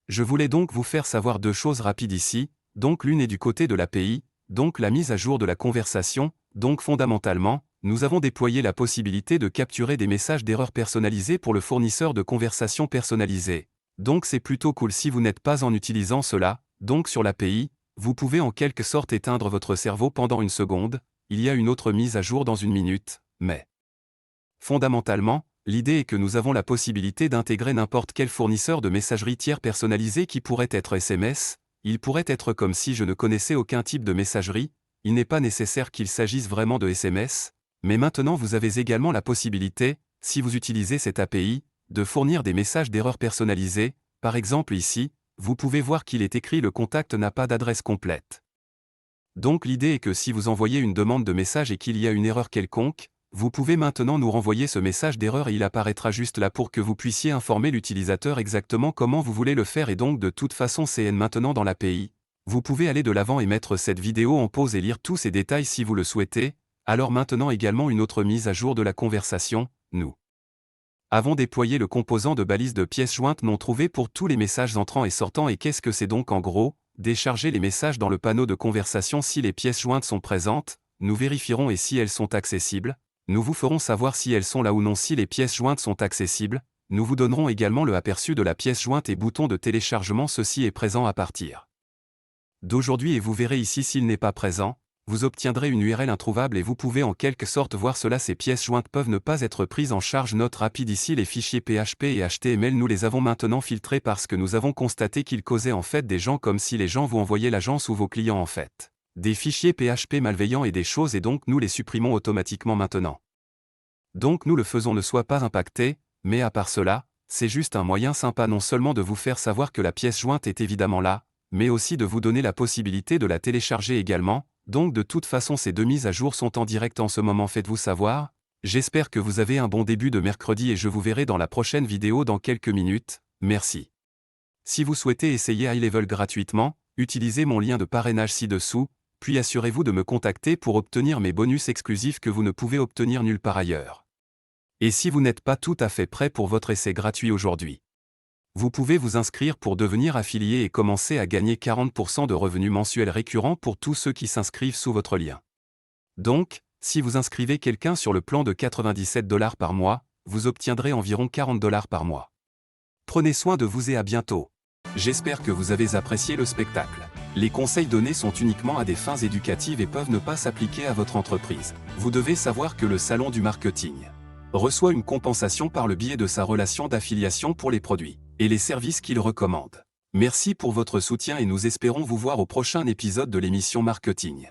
Je voulais donc vous faire savoir deux choses rapides ici, donc l'une est du côté de l'API, donc la mise à jour de la conversation, donc fondamentalement, nous avons déployé la possibilité de capturer des messages d'erreur personnalisés pour le fournisseur de conversation personnalisée. Donc c'est plutôt cool si vous n'êtes pas en utilisant cela, donc sur l'API, vous pouvez en quelque sorte éteindre votre cerveau pendant une seconde, il y a une autre mise à jour dans une minute, mais fondamentalement, l'idée est que nous avons la possibilité d'intégrer n'importe quel fournisseur de messagerie tiers personnalisé qui pourrait être SMS, il pourrait être comme si je ne connaissais aucun type de messagerie, il n'est pas nécessaire qu'il s'agisse vraiment de SMS, mais maintenant vous avez également la possibilité, si vous utilisez cette API, de fournir des messages d'erreur personnalisés, par exemple ici, vous pouvez voir qu'il est écrit le contact n'a pas d'adresse complète. Donc l'idée est que si vous envoyez une demande de message et qu'il y a une erreur quelconque, vous pouvez maintenant nous renvoyer ce message d'erreur et il apparaîtra juste là pour que vous puissiez informer l'utilisateur exactement comment vous voulez le faire et donc de toute façon c'est maintenant dans l'API. Vous pouvez aller de l'avant et mettre cette vidéo en pause et lire tous ces détails si vous le souhaitez, alors maintenant également une autre mise à jour de la conversation, nous avons déployé le composant de balise de pièces jointes non trouvées pour tous les messages entrants et sortants et qu'est-ce que c'est donc en gros? Décharger les messages dans le panneau de conversation si les pièces jointes sont présentes, nous vérifierons et si elles sont accessibles, nous vous ferons savoir si elles sont là ou non si les pièces jointes sont accessibles, nous vous donnerons également le aperçu de la pièce jointe et bouton de téléchargement ceci est présent à partir d'aujourd'hui et vous verrez ici s'il n'est pas présent, vous obtiendrez une URL introuvable et vous pouvez en quelque sorte voir cela ces pièces jointes peuvent ne pas être prises en charge note rapide ici les fichiers PHP et HTML nous les avons maintenant filtrés parce que nous avons constaté qu'ils causaient en fait des gens comme si les gens vous envoyaient l'agence ou vos clients en fait. Des fichiers PHP malveillants et des choses et donc nous les supprimons automatiquement maintenant. Donc nous le faisons ne soit pas impacté, mais à part cela, c'est juste un moyen sympa non seulement de vous faire savoir que la pièce jointe est évidemment là, mais aussi de vous donner la possibilité de la télécharger également, donc de toute façon ces deux mises à jour sont en direct en ce moment faites-vous savoir, j'espère que vous avez un bon début de mercredi et je vous verrai dans la prochaine vidéo dans quelques minutes, merci. Si vous souhaitez essayer iLevel gratuitement, utilisez mon lien de parrainage ci-dessous, puis assurez-vous de me contacter pour obtenir mes bonus exclusifs que vous ne pouvez obtenir nulle part ailleurs. Et si vous n'êtes pas tout à fait prêt pour votre essai gratuit aujourd'hui, vous pouvez vous inscrire pour devenir affilié et commencer à gagner 40% de revenus mensuels récurrents pour tous ceux qui s'inscrivent sous votre lien. Donc, si vous inscrivez quelqu'un sur le plan de 97 $ par mois, vous obtiendrez environ 40 $ par mois. Prenez soin de vous et à bientôt. J'espère que vous avez apprécié le spectacle. Les conseils donnés sont uniquement à des fins éducatives et peuvent ne pas s'appliquer à votre entreprise. Vous devez savoir que le salon du marketing reçoit une compensation par le biais de sa relation d'affiliation pour les produits et les services qu'il recommande. Merci pour votre soutien et nous espérons vous voir au prochain épisode de l'émission Marketing.